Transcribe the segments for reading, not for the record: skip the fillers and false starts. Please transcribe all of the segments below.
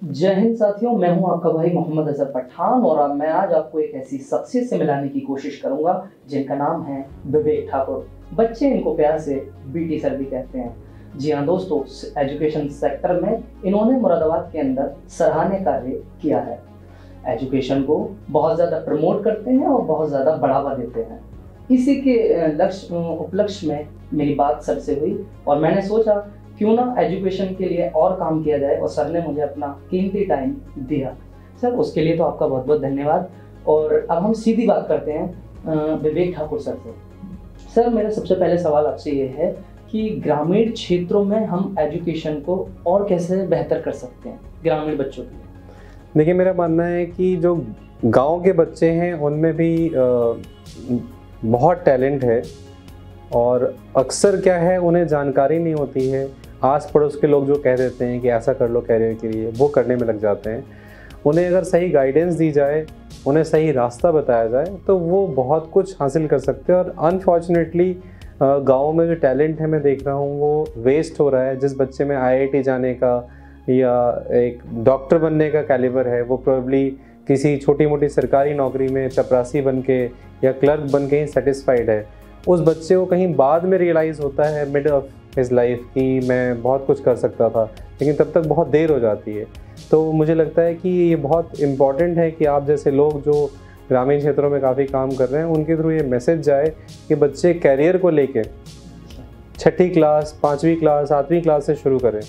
जय हिंद साथियों, मैं हूं आपका भाई मोहम्मद अजहर पठान और अब मैं आज आपको एक ऐसी शख्सियत से मिलाने की कोशिश करूंगा जिनका नाम है विवेक ठाकुर। बच्चे इनको प्यार से बीटी सर भी कहते हैं। जी हाँ दोस्तों, एजुकेशन सेक्टर में इन्होंने मुरादाबाद के अंदर सराहनीय कार्य किया है। एजुकेशन को बहुत ज़्यादा प्रमोट करते हैं और बहुत ज़्यादा बढ़ावा देते हैं। इसी के उपलक्ष्य में मेरी बात सर से हुई और मैंने सोचा क्यों ना एजुकेशन के लिए और काम किया जाए, और सर ने मुझे अपना कीमती टाइम दिया। सर उसके लिए तो आपका बहुत बहुत धन्यवाद। और अब हम सीधी बात करते हैं विवेक ठाकुर सर से। सर मेरा सबसे पहले सवाल आपसे ये है कि ग्रामीण क्षेत्रों में हम एजुकेशन को और कैसे बेहतर कर सकते हैं ग्रामीण बच्चों के लिए? देखिए, मेरा मानना है कि जो गांव के बच्चे हैं उनमें भी बहुत टैलेंट है, और अक्सर क्या है उन्हें जानकारी नहीं होती है। आस पड़ोस के लोग जो कह देते हैं कि ऐसा कर लो कैरियर के लिए, वो करने में लग जाते हैं। उन्हें अगर सही गाइडेंस दी जाए, उन्हें सही रास्ता बताया जाए, तो वो बहुत कुछ हासिल कर सकते हैं। और अनफॉर्चुनेटली गाँव में जो टैलेंट है मैं देख रहा हूँ वो वेस्ट हो रहा है। जिस बच्चे में IIT जाने का या एक डॉक्टर बनने का कैलिबर है, वो प्रोबेबली किसी छोटी मोटी सरकारी नौकरी में चपरासी बन के या क्लर्क बन के ही सेटिस्फाइड है। उस बच्चे को कहीं बाद में रियलाइज़ होता है मिड ऑफ हिज लाइफ कि मैं बहुत कुछ कर सकता था, लेकिन तब तक बहुत देर हो जाती है। तो मुझे लगता है कि ये बहुत इम्पॉर्टेंट है कि आप जैसे लोग जो ग्रामीण क्षेत्रों में काफ़ी काम कर रहे हैं उनके थ्रू ये मैसेज जाए कि बच्चे कैरियर को लेके 6ठी क्लास, 5वीं क्लास, 7वीं क्लास से शुरू करें।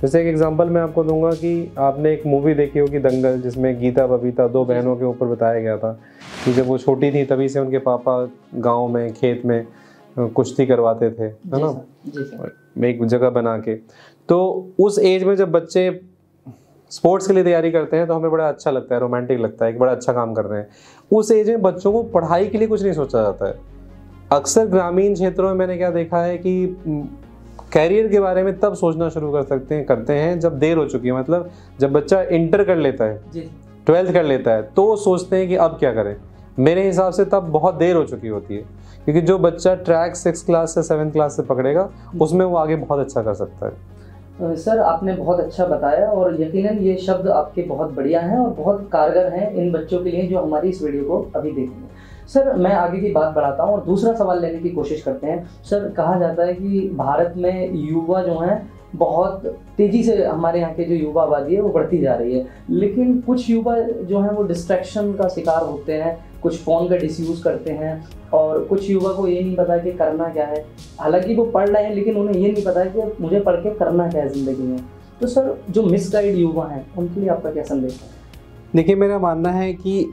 जैसे एक एग्जांपल मैं आपको दूंगा कि आपने एक मूवी देखी होगी दंगल, जिसमें गीता बबीता 2 बहनों के ऊपर बताया गया था कि जब वो छोटी थी तभी से उनके पापा गांव में खेत में कुश्ती करवाते थे, है ना, एक जगह बना के। तो उस एज में जब बच्चे स्पोर्ट्स के लिए तैयारी करते हैं तो हमें बड़ा अच्छा लगता है, रोमांटिक लगता है कि बड़ा अच्छा काम कर रहे हैं। उस एज में बच्चों को पढ़ाई के लिए कुछ नहीं सोचा जाता है। अक्सर ग्रामीण क्षेत्रों में मैंने क्या देखा है कि कैरियर के बारे में तब सोचना शुरू करते हैं जब देर हो चुकी है। मतलब जब बच्चा इंटर कर लेता है, 12th कर लेता है, तो सोचते हैं कि अब क्या करें। मेरे हिसाब से तब बहुत देर हो चुकी होती है, क्योंकि जो बच्चा ट्रैक 6th क्लास से 7th क्लास से पकड़ेगा उसमें वो आगे बहुत अच्छा कर सकता है। सर आपने बहुत अच्छा बताया और यकीनन ये शब्द आपके बहुत बढ़िया हैं और बहुत कारगर हैं इन बच्चों के लिए जो हमारी इस वीडियो को अभी देखेंगे। सर मैं आगे की बात बढ़ाता हूँ और दूसरा सवाल लेने की कोशिश करते हैं। सर कहा जाता है कि भारत में युवा जो हैं बहुत तेज़ी से, हमारे यहाँ के जो युवा आबादी है वो बढ़ती जा रही है, लेकिन कुछ युवा जो हैं वो डिस्ट्रैक्शन का शिकार होते हैं, कुछ फ़ोन का डिसयूज़ करते हैं और कुछ युवा को ये नहीं पता कि करना क्या है। हालांकि वो पढ़ रहे हैं लेकिन उन्हें ये नहीं पता है कि मुझे पढ़ के करना क्या है ज़िंदगी में। तो सर जो मिसगाइड युवा हैं उनके लिए आपका क्या संदेश है? देखिए, मेरा मानना है कि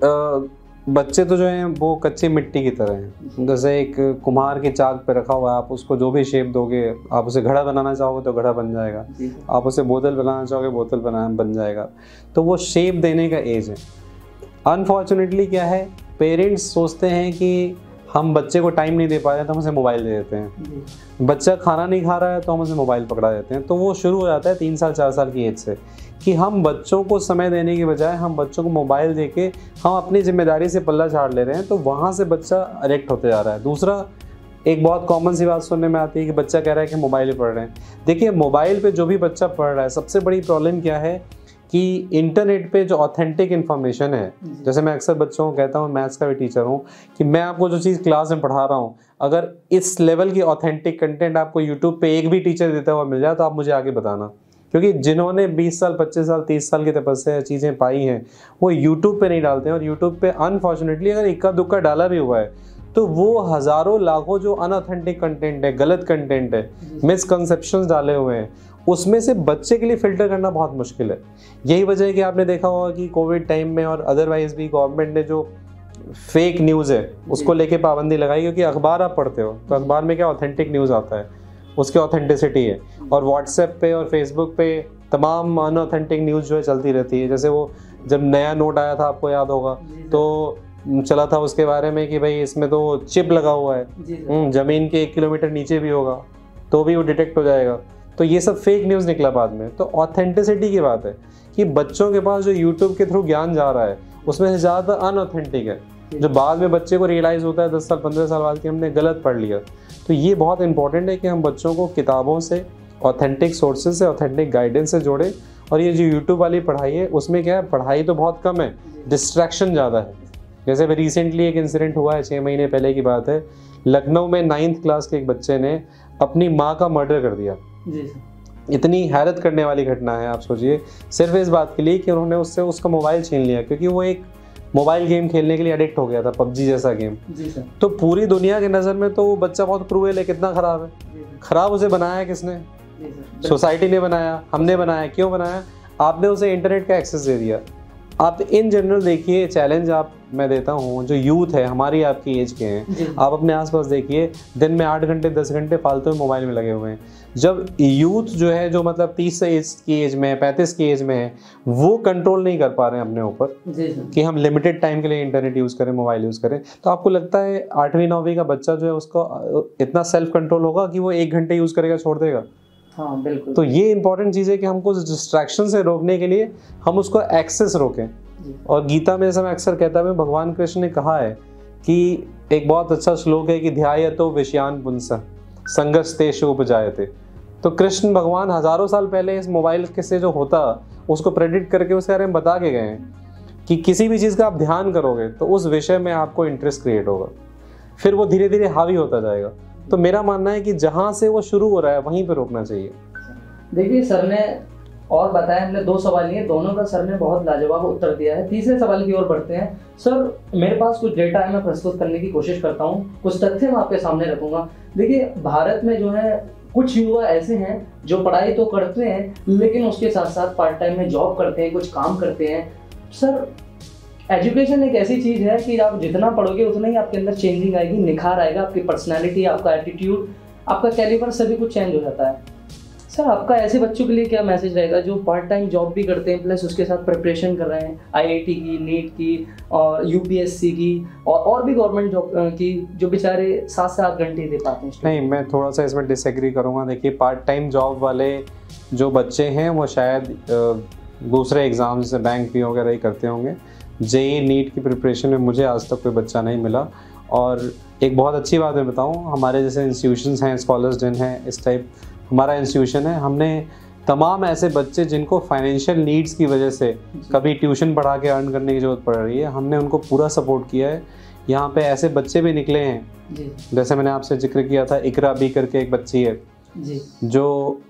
बच्चे तो जो हैं वो कच्ची मिट्टी की तरह हैं। जैसे एक कुम्हार की चाक पे रखा हुआ है, आप उसको जो भी शेप दोगे, आप उसे घड़ा बनाना चाहोगे तो घड़ा बन जाएगा, आप उसे बोतल बनाना चाहोगे बोतल बन जाएगा। तो वो शेप देने का एज है। अनफॉर्चुनेटली क्या है, पेरेंट्स सोचते हैं कि हम बच्चे को टाइम नहीं दे पा रहे हैं तो हम उसे मोबाइल दे देते हैं। बच्चा खाना नहीं खा रहा है तो हम उसे मोबाइल पकड़ा देते हैं। तो वो शुरू हो जाता है 3 साल 4 साल की एज से कि हम बच्चों को समय देने की बजाय हम बच्चों को मोबाइल दे के हम अपनी जिम्मेदारी से पल्ला झाड़ ले रहे हैं। तो वहाँ से बच्चा अडिक्ट होते जा रहा है। दूसरा, एक बहुत कॉमन सी बात सुनने में आती है कि बच्चा कह रहा है कि मोबाइल पे पढ़ रहे हैं। देखिए, मोबाइल पे जो भी बच्चा पढ़ रहा है, सबसे बड़ी प्रॉब्लम क्या है कि इंटरनेट पे जो ऑथेंटिक इन्फॉर्मेशन है, जैसे मैं अक्सर बच्चों को कहता हूँ, मैथ्स का भी टीचर हूँ, कि मैं आपको जो चीज़ क्लास में पढ़ा रहा हूँ, अगर इस लेवल की ऑथेंटिक कंटेंट आपको यूट्यूब पे एक भी टीचर देता हुआ मिल जाए तो आप मुझे आगे बताना। क्योंकि जिन्होंने 20 साल 25 साल 30 साल की तपस्या चीज़ें पाई हैं वो यूट्यूब पे नहीं डालते हैं। और यूट्यूब पे अनफॉर्चुनेटली अगर इक्का दुक्का डाला भी हुआ है तो वो हज़ारों लाखों जो अनऑथेंटिक कंटेंट है, गलत कंटेंट है, मिसकंसेप्शंस डाले हुए हैं, उसमें से बच्चे के लिए फ़िल्टर करना बहुत मुश्किल है। यही वजह है कि आपने देखा होगा कि कोविड टाइम में और अदरवाइज़ भी गवर्नमेंट ने जो फेक न्यूज़ है उसको लेके पाबंदी लगाई, क्योंकि अखबार आप पढ़ते हो तो अखबार में क्या ऑथेंटिक न्यूज़ आता है, उसकी ऑथेंटिसिटी है। और व्हाट्सएप पे और फेसबुक पे तमाम अनऑथेंटिक न्यूज़ जो है चलती रहती है। जैसे वो जब नया नोट आया था, आपको याद होगा, तो चला था उसके बारे में कि भाई इसमें तो चिप लगा हुआ है, ज़मीन के 1 किलोमीटर नीचे भी होगा तो भी वो डिटेक्ट हो जाएगा। तो ये सब फेक न्यूज़ निकला बाद में। तो ऑथेंटिसिटी की बात है कि बच्चों के पास जो यूट्यूब के थ्रू ज्ञान जा रहा है उसमें से ज़्यादा अनऑथेंटिक है, जो बाद में बच्चे को रियलाइज़ होता है 10 साल 15 साल बाद कि हमने गलत पढ़ लिया। तो ये बहुत इंपॉर्टेंट है कि हम बच्चों को किताबों से, ऑथेंटिक सोर्सेज से, ऑथेंटिक गाइडेंस से जोड़ें और ये जो यूट्यूब वाली पढ़ाई है उसमें क्या है, पढ़ाई तो बहुत कम है, डिस्ट्रैक्शन ज़्यादा है। जैसे अभी रिसेंटली एक इंसिडेंट हुआ है, 6 महीने पहले की बात है, लखनऊ में 9th क्लास के एक बच्चे ने अपनी माँ का मर्डर कर दिया। जी सर। इतनी हैरत करने वाली घटना है, आप सोचिए, सिर्फ इस बात के लिए कि उन्होंने उससे उसका मोबाइल छीन लिया, क्योंकि वो एक मोबाइल गेम खेलने के लिए एडिक्ट हो गया था, पबजी जैसा गेम। जी सर। तो पूरी दुनिया की नज़र में तो वो बच्चा बहुत क्रूएल है, कितना ख़राब है। ख़राब उसे बनाया किसने? सोसाइटी ने बनाया, हमने बनाया। क्यों बनाया? आपने उसे इंटरनेट का एक्सेस दे दिया। आप इन जनरल देखिए, चैलेंज मैं देता हूँ, जो यूथ है हमारी आपकी एज के हैं, आप अपने आसपास देखिए, दिन में 8 घंटे 10 घंटे फालतू में मोबाइल में लगे हुए हैं। जब यूथ जो है, जो मतलब 30 की एज में है, 35 की एज में है, वो कंट्रोल नहीं कर पा रहे हैं अपने ऊपर कि हम लिमिटेड टाइम के लिए इंटरनेट यूज़ करें, मोबाइल यूज़ करें, तो आपको लगता है 8वीं 9वीं का बच्चा जो है उसको इतना सेल्फ कंट्रोल होगा कि वो 1 घंटे यूज़ करेगा, छोड़ देगा? हाँ बिल्कुल। तो ये इंपॉर्टेंट चीज़ है कि हमको डिस्ट्रैक्शन से रोकने के लिए हम उसको एक्सेस रोकें। और गीता में जैसा मैं अक्सर कहता हूँ, भगवान कृष्ण ने कहा है कि एक बहुत अच्छा श्लोक है कि ध्यायतो विषयान पुंसः संगस्तेषु उपजायते। तो कृष्ण भगवान हजारों साल पहले इस मोबाइल से जो होता उसको प्रेडिक्ट करके उसके बारे में बता के गए हैं कि किसी भी चीज़ का आप ध्यान करोगे तो उस विषय में आपको इंटरेस्ट क्रिएट होगा, फिर वो धीरे धीरे हावी होता जाएगा। तो मेरा मानना है कि जहाँ से वो शुरू हो रहा है वहीं पर रोकना चाहिए। देखिए सर ने और बताया, हमने 2 सवाल लिए, दोनों का सर ने बहुत लाजवाब उत्तर दिया है। तीसरे सवाल की ओर बढ़ते हैं। सर मेरे पास कुछ डेटा है, मैं प्रस्तुत करने की कोशिश करता हूँ, कुछ तथ्य मैं आपके सामने रखूंगा। देखिए भारत में जो है कुछ युवा ऐसे हैं जो पढ़ाई तो करते हैं लेकिन उसके साथ साथ पार्ट टाइम में जॉब करते हैं, कुछ काम करते हैं। सर एजुकेशन एक ऐसी चीज़ है कि आप जितना पढ़ोगे उतना ही आपके अंदर चेंजिंग आएगी, निखार आएगा, आपकी पर्सनैलिटी, आपका एटीट्यूड, आपका कैलिबर, सभी कुछ चेंज हो जाता है। सर आपका ऐसे बच्चों के लिए क्या मैसेज रहेगा जो पार्ट टाइम जॉब भी करते हैं प्लस उसके साथ प्रिपरेशन कर रहे हैं, आईआईटी की, नीट की और यूपीएससी की और भी गवर्नमेंट जॉब की, जो बेचारे 7 से 8 घंटे दे पाते हैं? नहीं, मैं थोड़ा सा इसमें डिसएग्री करूँगा। देखिए पार्ट टाइम जॉब वाले जो बच्चे हैं वो शायद दूसरे एग्ज़ाम जैसे बैंक पी वगैरह ही करते होंगे। जेईई नीट की प्रिपरेशन में मुझे आज तक कोई बच्चा नहीं मिला। और एक बहुत अच्छी बात मैं बताऊँ, हमारे जैसे इंस्टीट्यूशंस हैं, स्कॉलर्स जिन हैं, इस टाइप हमारा इंस्टीट्यूशन है, हमने तमाम ऐसे बच्चे जिनको फाइनेंशियल नीड्स की वजह से कभी ट्यूशन पढ़ा के अर्न करने की ज़रूरत पड़ रही है, हमने उनको पूरा सपोर्ट किया है। यहाँ पे ऐसे बच्चे भी निकले हैं जी। जैसे मैंने आपसे जिक्र किया था, इकरा बी करके एक बच्ची है जी, जो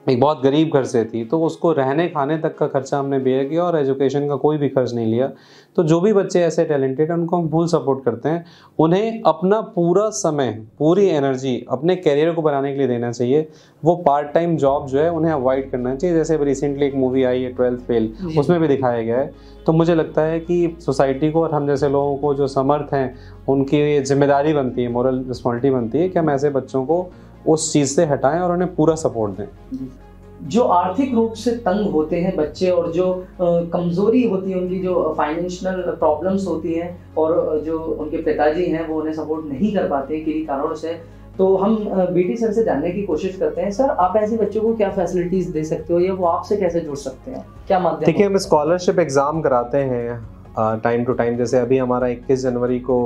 एक बहुत गरीब घर से थी, तो उसको रहने खाने तक का खर्चा हमने बेयर किया और एजुकेशन का कोई भी खर्च नहीं लिया। तो जो भी बच्चे ऐसे टैलेंटेड हैं उनको हम फुल सपोर्ट करते हैं। उन्हें अपना पूरा समय, पूरी एनर्जी अपने करियर को बनाने के लिए देना चाहिए। वो पार्ट टाइम जॉब जो है उन्हें अवॉइड करना चाहिए। जैसे रिसेंटली एक मूवी आई है 12th फेल, उसमें भी दिखाया गया है। तो मुझे लगता है कि सोसाइटी को और हम जैसे लोगों को जो समर्थ हैं उनकी जिम्मेदारी बनती है, मोरल रिस्पॉन्सिबिलिटी बनती है कि हम ऐसे बच्चों को उस चीज़ से हटाएं और उन्हें पूरा सपोर्ट दें। जो आर्थिक रूप से तंग होते हैं बच्चे और जो कमज़ोरी होती है उनकी, जो फाइनेंशियल प्रॉब्लम्स होती हैं और जो उनके पिताजी हैं वो उन्हें सपोर्ट नहीं कर पाते किन्हीं कारणों से, तो हम बीटी सर से जानने की कोशिश करते हैं। सर आप ऐसे बच्चों को क्या फैसिलिटीज़ दे सकते हो या वो आपसे कैसे जुड़ सकते हैं, क्या माध्यम? देखिए हम स्कॉलरशिप एग्ज़ाम कराते हैं टाइम टू टाइम। जैसे अभी हमारा 21 जनवरी को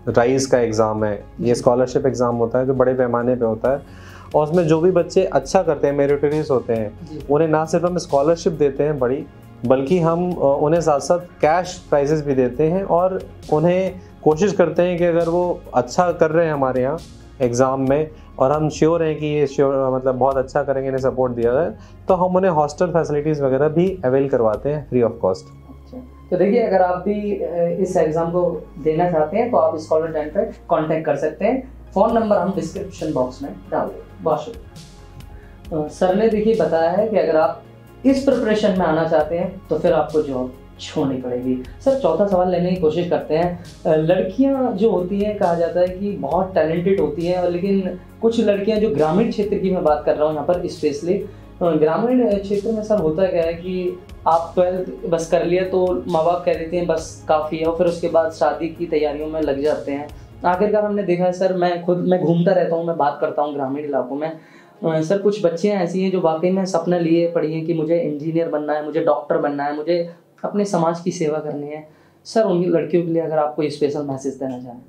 राइज का एग्ज़ाम है। ये स्कॉलरशिप एग्ज़ाम होता है जो बड़े पैमाने पे होता है और उसमें जो भी बच्चे अच्छा करते हैं, मेरिटोरियस होते हैं, उन्हें ना सिर्फ हम स्कॉलरशिप देते हैं बड़ी, बल्कि हम उन्हें साथ साथ कैश प्राइजेस भी देते हैं और उन्हें कोशिश करते हैं कि अगर वो अच्छा कर रहे हैं हमारे यहाँ एग्ज़ाम में और हम श्योर हैं कि ये मतलब बहुत अच्छा करेंगे, इन्हें सपोर्ट दिया जाए, तो हम उन्हें हॉस्टल फैसिलिटीज़ वगैरह भी अवेल करवाते हैं फ्री ऑफ कॉस्ट। तो देखिए अगर आप भी इस एग्ज़ाम को देना चाहते हैं तो आप स्कॉलर टाइम पर कॉन्टैक्ट कर सकते हैं। फ़ोन नंबर हम डिस्क्रिप्शन बॉक्स में डाल देंगे। बहुत शुक्रिया। सर ने देखिए बताया है कि अगर आप इस प्रिपरेशन में आना चाहते हैं तो फिर आपको जॉब छोड़नी पड़ेगी। सर चौथा सवाल लेने की कोशिश करते हैं। लड़कियां जो होती हैं, कहा जाता है कि बहुत टैलेंटेड होती हैं, लेकिन कुछ लड़कियां जो ग्रामीण क्षेत्र की मैं बात कर रहा हूँ यहाँ पर स्पेशली, ग्रामीण क्षेत्र में सर होता क्या है कि आप 12th बस कर लिया तो माँ बाप कह देते हैं बस काफ़ी है और फिर उसके बाद शादी की तैयारियों में लग जाते हैं। आखिरकार हमने देखा है सर, मैं घूमता रहता हूँ, मैं बात करता हूँ ग्रामीण इलाकों में, सर कुछ बच्चियाँ ऐसी हैं जो वाकई में सपना लिए पड़ी हैं कि मुझे इंजीनियर बनना है, मुझे डॉक्टर बनना है, मुझे अपने समाज की सेवा करनी है। सर उन लड़कियों के लिए अगर आप कोई स्पेशल मैसेज देना चाहें?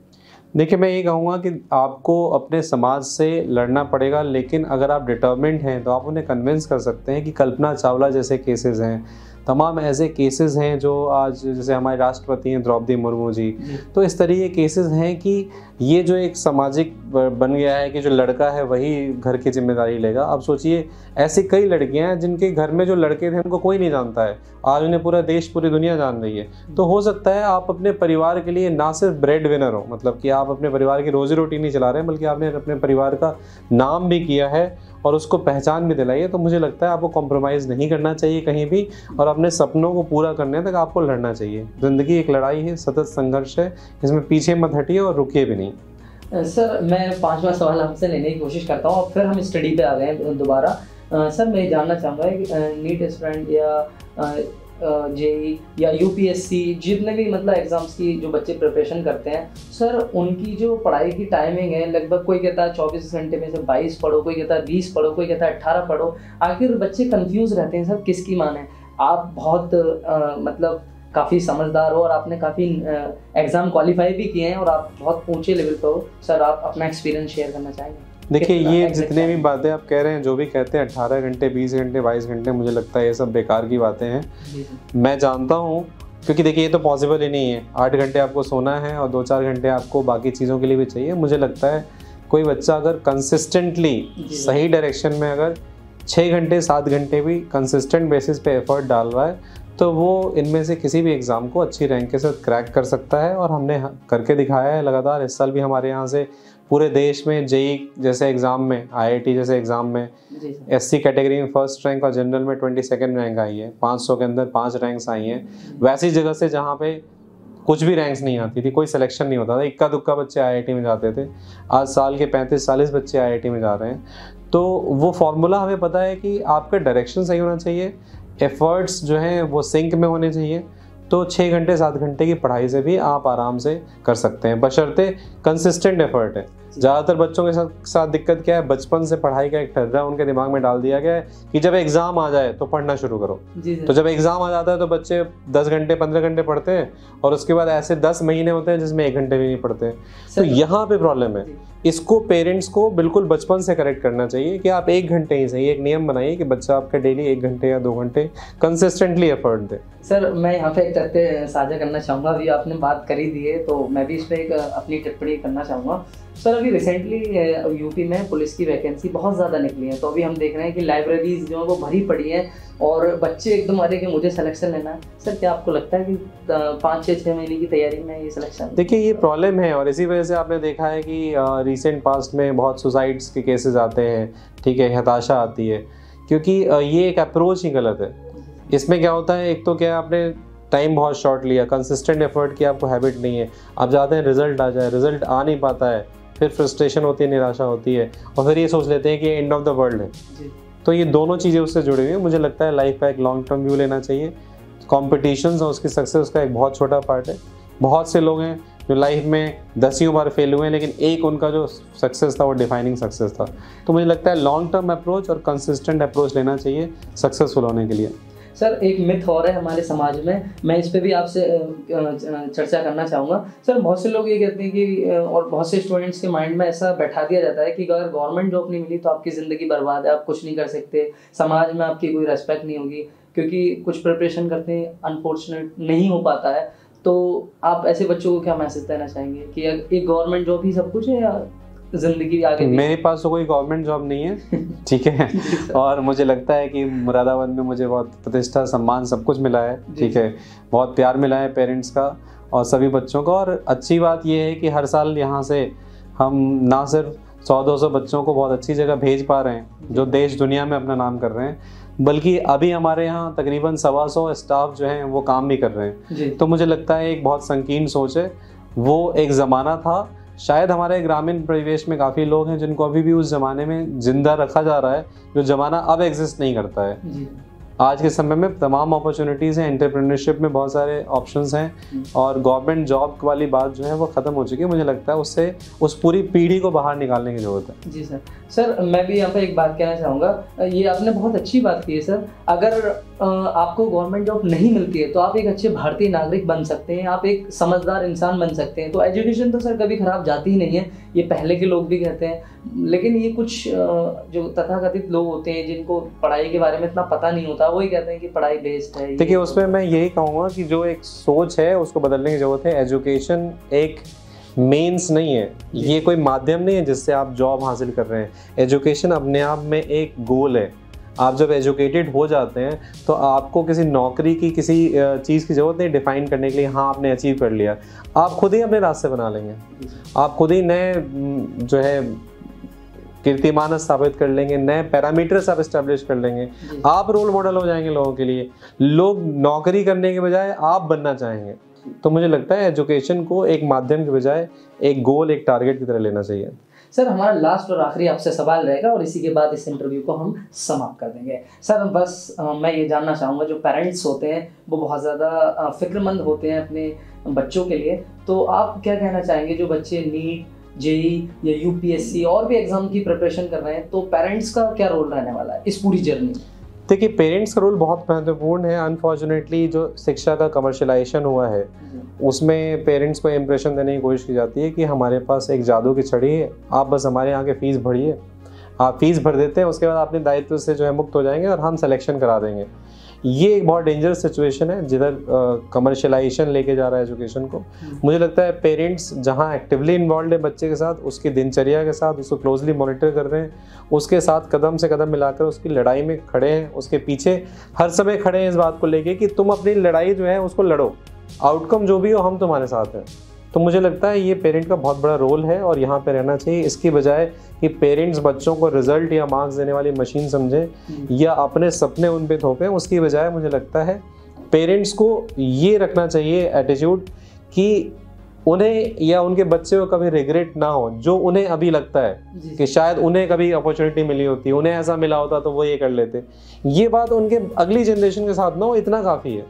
देखिए, मैं ये कहूँगा कि आपको अपने समाज से लड़ना पड़ेगा, लेकिन अगर आप डिटर्मिन्ड हैं तो आप उन्हें कन्विंस कर सकते हैं कि कल्पना चावला जैसे केसेस हैं, तमाम ऐसे केसेस हैं जो आज, जैसे हमारे राष्ट्रपति हैं द्रौपदी मुर्मू जी, तो इस तरह के केसेस हैं कि ये जो एक सामाजिक बन गया है कि जो लड़का है वही घर की जिम्मेदारी लेगा। अब सोचिए, ऐसी कई लड़कियां हैं जिनके घर में जो लड़के थे उनको कोई नहीं जानता है, आज उन्हें पूरा देश पूरी दुनिया जान रही है। तो हो सकता है आप अपने परिवार के लिए ना सिर्फ ब्रेड विनर हो, मतलब कि आप अपने परिवार की रोजी रोटी नहीं चला रहे हैं, बल्कि आपने अपने परिवार का नाम भी किया है और उसको पहचान भी दिलाई है। तो मुझे लगता है आपको कॉम्प्रोमाइज़ नहीं करना चाहिए कहीं भी, और अपने सपनों को पूरा करने तक आपको लड़ना चाहिए। ज़िंदगी एक लड़ाई है, सतत संघर्ष है, इसमें पीछे मत हटिए और रुकिए भी नहीं। सर, मैं 5वां सवाल आपसे लेने की कोशिश करता हूँ और फिर हम स्टडी पे आ गए हैं दोबारा। सर, मैं जानना चाहूँगा कि नीट स्टूडेंट या जेई या यूपीएससी, जितने भी मतलब एग्ज़ाम्स की जो बच्चे प्रिपरेशन करते हैं, सर उनकी जो पढ़ाई की टाइमिंग है, लगभग कोई कहता है 24 घंटे में से 22 पढ़ो, कोई कहता है 20 पढ़ो, कोई कहता है 18 पढ़ो। आखिर बच्चे कंफ्यूज रहते हैं सर, किसकी माने? आप बहुत मतलब काफ़ी समझदार हो और आपने काफ़ी एग्ज़ाम क्वालिफाई भी किए हैं और आप बहुत ऊंचे लेवल पर हो। सर, आप अपना एक्सपीरियंस शेयर करना चाहेंगे? देखिए, ये जितने भी बातें आप कह रहे हैं, जो भी कहते हैं 18 घंटे, 20 घंटे, 22 घंटे, मुझे लगता है ये सब बेकार की बातें हैं। मैं जानता हूँ, क्योंकि देखिए ये तो पॉसिबल ही नहीं है। 8 घंटे आपको सोना है और 2-4 घंटे आपको बाकी चीज़ों के लिए भी चाहिए। मुझे लगता है कोई बच्चा अगर कंसिस्टेंटली सही डायरेक्शन में अगर 6 घंटे 7 घंटे भी कंसिस्टेंट बेसिस पे एफर्ट डाल रहा है, तो वो इनमें से किसी भी एग्ज़ाम को अच्छी रैंक के साथ क्रैक कर सकता है। और हमने करके दिखाया है लगातार। इस साल भी हमारे यहाँ से पूरे देश में जेई जैसे एग्ज़ाम में, आईआईटी जैसे एग्ज़ाम में एससी कैटेगरी में 1st रैंक और जनरल में 22nd रैंक आई है। 500 के अंदर 5 रैंक्स आई हैं। वैसी जगह से जहाँ पे कुछ भी रैंक्स नहीं आती थी, कोई सिलेक्शन नहीं होता था, इक्का दुक्का बच्चे आईआईटी में जाते थे। आज साल के 35-40 बच्चे आईआईटी में जा रहे हैं। तो वो फॉर्मूला हमें पता है कि आपका डायरेक्शन सही होना चाहिए, एफर्ट्स जो हैं वो सिंक में होने चाहिए। तो 6 घंटे 7 घंटे की पढ़ाई से भी आप आराम से कर सकते हैं, बशर्ते कंसिस्टेंट एफर्ट है। ज़्यादातर बच्चों के साथ दिक्कत क्या है, बचपन से पढ़ाई का एक ठर्रा उनके दिमाग में डाल दिया गया है कि जब एग्ज़ाम आ जाए तो पढ़ना शुरू करो। तो जब एग्ज़ाम आ जाता है तो बच्चे 10 घंटे 15 घंटे पढ़ते हैं और उसके बाद ऐसे 10 महीने होते हैं जिसमें 1 घंटे भी नहीं पढ़ते। तो यहाँ पे प्रॉब्लम है। इसको पेरेंट्स को बिल्कुल बचपन से करेक्ट करना चाहिए कि आप 1 घंटे ही सही, एक नियम बनाइए कि बच्चा आपका डेली 1 घंटे या 2 घंटे कंसिस्टेंटली एफर्ट दे। सर, मैं यहाँ पे एक तथ्य साझा करना चाहूँगा। अभी आपने बात करी दी है तो मैं भी इस पर एक अपनी टिप्पणी करना चाहूँगा। सर, अभी रिसेंटली यूपी में पुलिस की वैकेंसी बहुत ज़्यादा निकली है, तो अभी हम देख रहे हैं कि लाइब्रेरीज जो है वो भरी पड़ी हैं और बच्चे एकदम आ रहे कि मुझे सिलेक्शन लेना है। सर, क्या आपको लगता है कि 5-6 महीने की तैयारी में ये सिलेक्शन? देखिए, ये प्रॉब्लम है और इसी वजह से आपने देखा है कि रिसेंट पास्ट में बहुत सुसाइड्स के केसेस आते हैं, ठीक है, हताशा आती है, क्योंकि ये एक अप्रोच ही गलत है। इसमें क्या होता है, एक तो क्या आपने टाइम बहुत शॉर्ट लिया, कंसिस्टेंट एफर्ट की आपको हैबिट नहीं है, आप चाहते हैं रिजल्ट आ जाए, रिजल्ट आ नहीं पाता है, फिर फ्रस्ट्रेशन होती है, निराशा होती है और फिर ये सोच लेते हैं कि एंड ऑफ द वर्ल्ड है। तो ये दोनों चीज़ें उससे जुड़ी हुई हैं। मुझे लगता है लाइफ का एक लॉन्ग टर्म व्यू लेना चाहिए। कॉम्पिटिशन्स और उसकी सक्सेस का एक बहुत छोटा पार्ट है। बहुत से लोग हैं जो लाइफ में 10 बार फेल हुए हैं, लेकिन एक उनका जो सक्सेस था वो डिफाइनिंग सक्सेस था। तो मुझे लगता है लॉन्ग टर्म अप्रोच और कंसिस्टेंट अप्रोच लेना चाहिए सक्सेसफुल होने के लिए। सर, एक मिथ और है हमारे समाज में, मैं इस पे भी आपसे चर्चा करना चाहूँगा। सर, बहुत से लोग ये कहते हैं कि और बहुत से स्टूडेंट्स के माइंड में ऐसा बैठा दिया जाता है कि अगर गवर्नमेंट जॉब नहीं मिली तो आपकी ज़िंदगी बर्बाद है, आप कुछ नहीं कर सकते, समाज में आपकी कोई रेस्पेक्ट नहीं होगी, क्योंकि कुछ प्रिपरेशन करते हैं अनफॉर्चुनेट नहीं हो पाता है। तो आप ऐसे बच्चों को क्या मैसेज देना चाहेंगे कि एक गवर्नमेंट जॉब ही सब कुछ है या जिंदगी आगे? मेरे पास तो कोई गवर्नमेंट जॉब नहीं है, ठीक है, और मुझे लगता है कि मुरादाबाद में मुझे बहुत प्रतिष्ठा, सम्मान, सब कुछ मिला है, ठीक है, बहुत प्यार मिला है पेरेंट्स का और सभी बच्चों का। और अच्छी बात यह है कि हर साल यहाँ से हम ना सिर्फ 100-200 बच्चों को बहुत अच्छी जगह भेज पा रहे हैं जो देश दुनिया में अपना नाम कर रहे हैं, बल्कि अभी हमारे यहाँ तकरीबन 125 स्टाफ जो हैं वो काम भी कर रहे हैं। तो मुझे लगता है एक बहुत संकीर्ण सोच है। वो एक ज़माना था, शायद हमारे ग्रामीण परिवेश में काफ़ी लोग हैं जिनको अभी भी उस ज़माने में ज़िंदा रखा जा रहा है, जो ज़माना अब एग्जिस्ट नहीं करता है। आज के समय में तमाम अपॉर्चुनिटीज़ हैं, एंटरप्रेन्योरशिप में बहुत सारे ऑप्शंस हैं और गवर्नमेंट जॉब वाली बात जो है वो ख़त्म हो चुकी है। मुझे लगता है उससे उस पूरी पीढ़ी को बाहर निकालने की ज़रूरत है। जी सर। सर, मैं भी यहाँ पर एक बात कहना चाहूँगा, ये आपने बहुत अच्छी बात की है सर। अगर आपको गवर्नमेंट जॉब नहीं मिलती है तो आप एक अच्छे भारतीय नागरिक बन सकते हैं, आप एक समझदार इंसान बन सकते हैं। तो एजुकेशन तो सर कभी खराब जाती ही नहीं है, ये पहले के लोग भी कहते हैं। लेकिन ये कुछ जो तथाकथित लोग होते हैं जिनको पढ़ाई के बारे में इतना पता नहीं होता, वही कहते हैं कि पढ़ाई बेस्ड है। देखिए उसमें मैं यही कहूँगा कि जो एक सोच है उसको बदलने की जरूरत है। एजुकेशन एक मेंस नहीं है, ये कोई माध्यम नहीं है जिससे आप जॉब हासिल कर रहे हैं। एजुकेशन अपने आप में एक गोल है। आप जब एजुकेटेड हो जाते हैं तो आपको किसी नौकरी की किसी चीज़ की ज़रूरत नहीं डिफाइन करने के लिए, हाँ आपने अचीव कर लिया। आप खुद ही अपने रास्ते बना लेंगे, आप खुद ही नए जो है कीर्तिमान स्थापित कर लेंगे, नए पैरामीटर्स आप इस्टेब्लिश कर लेंगे, आप रोल मॉडल हो जाएंगे लोगों के लिए। लोग नौकरी करने के बजाय आप बनना चाहेंगे। तो मुझे लगता है एजुकेशन को एक माध्यम के बजाय एक गोल, एक टारगेट की तरह लेना चाहिए। सर हमारा लास्ट और आखिरी आपसे सवाल रहेगा और इसी के बाद इस इंटरव्यू को हम समाप्त कर देंगे। सर बस मैं ये जानना चाहूँगा, जो पेरेंट्स होते हैं वो बहुत ज़्यादा फिक्रमंद होते हैं अपने बच्चों के लिए, तो आप क्या कहना चाहेंगे जो बच्चे नीट, जेईई या यूपीएससी और भी एग्जाम की प्रिपरेशन कर रहे हैं, तो पेरेंट्स का क्या रोल रहने वाला है इस पूरी जर्नी में? देखिए पेरेंट्स का रोल बहुत महत्वपूर्ण है। अनफॉर्चुनेटली जो शिक्षा का कमर्शलाइजेशन हुआ है उसमें पेरेंट्स को इम्प्रेशन देने की कोशिश की जाती है कि हमारे पास एक जादू की छड़ी है, आप बस हमारे यहाँ के फीस भरिए, आप फीस भर देते हैं, उसके बाद अपने दायित्व से जो है मुक्त हो जाएंगे और हम सिलेक्शन करा देंगे। ये एक बहुत डेंजरस सिचुएशन है जिधर कमर्शलाइजेशन लेके जा रहा है एजुकेशन को। मुझे लगता है पेरेंट्स जहाँ एक्टिवली इन्वॉल्व है बच्चे के साथ, उसकी दिनचर्या के साथ, उसको क्लोजली मॉनिटर कर रहे हैं, उसके साथ कदम से कदम मिलाकर उसकी लड़ाई में खड़े हैं, उसके पीछे हर समय खड़े हैं इस बात को लेके कि तुम अपनी लड़ाई जो है उसको लड़ो, आउटकम जो भी हो हम तुम्हारे साथ हैं। तो मुझे लगता है ये पेरेंट का बहुत बड़ा रोल है और यहाँ पे रहना चाहिए। इसकी बजाय कि पेरेंट्स बच्चों को रिजल्ट या मार्क्स देने वाली मशीन समझें या अपने सपने उन पे थोपें, उसकी बजाय मुझे लगता है पेरेंट्स को ये रखना चाहिए एटीट्यूड कि उन्हें या उनके बच्चे को कभी रिग्रेट ना हो जो उन्हें अभी लगता है कि शायद उन्हें कभी अपॉर्चुनिटी मिली होती, उन्हें ऐसा मिला होता तो वो ये कर लेते। ये बात उनके अगली जनरेशन के साथ ना हो, इतना काफ़ी है।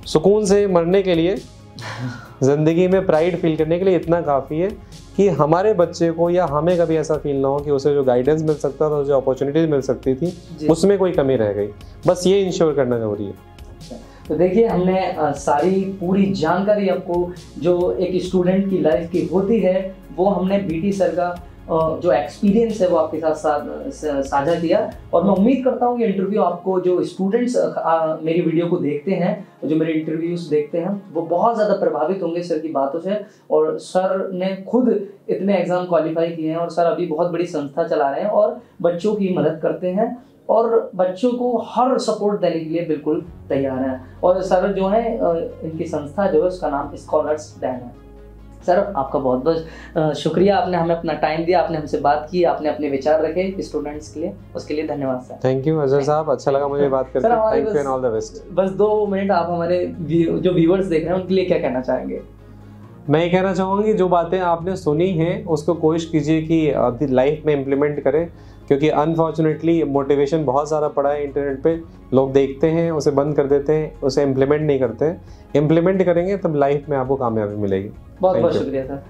सुकून से मरने के लिए, ज़िंदगी में प्राइड फील करने के लिए इतना काफ़ी है कि हमारे बच्चे को या हमें कभी ऐसा फील ना हो कि उसे जो गाइडेंस मिल सकता था, जो अपॉर्चुनिटीज मिल सकती थी, उसमें कोई कमी रह गई। बस ये इंश्योर करना जरूरी है। तो देखिए हमने सारी पूरी जानकारी आपको जो एक स्टूडेंट की लाइफ की होती है वो हमने बीटी सर का जो एक्सपीरियंस है वो आपके साथ साझा किया। और मैं उम्मीद करता हूँ कि इंटरव्यू आपको जो स्टूडेंट्स मेरी वीडियो को देखते हैं, जो मेरे इंटरव्यूज देखते हैं, वो बहुत ज़्यादा प्रभावित होंगे सर की बातों से। और सर ने खुद इतने एग्ज़ाम क्वालिफाई किए हैं और सर अभी बहुत बड़ी संस्था चला रहे हैं और बच्चों की मदद करते हैं और बच्चों को हर सपोर्ट देने के लिए बिल्कुल तैयार हैं। और सर जो है इनकी संस्था जो है उसका नाम स्कॉलर्स डैन है। सर आपका बहुत बहुत शुक्रिया, आपने हमें अपना टाइम दिया, आपने हमसे बात की, आपने अपने विचार रखे स्टूडेंट्स के लिए, उसके लिए धन्यवाद सर। थैंक यू अजहर साहब, अच्छा लगा मुझे बात करके। Thank you and all the best. बस 2 मिनट आप हमारे जो व्यूअर्स देख रहे हैं उनके लिए क्या कहना चाहेंगे? मैं ये कहना चाहूँगा कि जो बातें आपने सुनी हैं उसको कोशिश कीजिए कि लाइफ में इम्प्लीमेंट करें, क्योंकि अनफॉर्चुनेटली मोटिवेशन बहुत सारा पड़ा है इंटरनेट पे, लोग देखते हैं उसे बंद कर देते हैं, उसे इम्प्लीमेंट नहीं करते। इम्प्लीमेंट करेंगे तब लाइफ में आपको कामयाबी मिलेगी। बहुत बहुत शुक्रिया सर।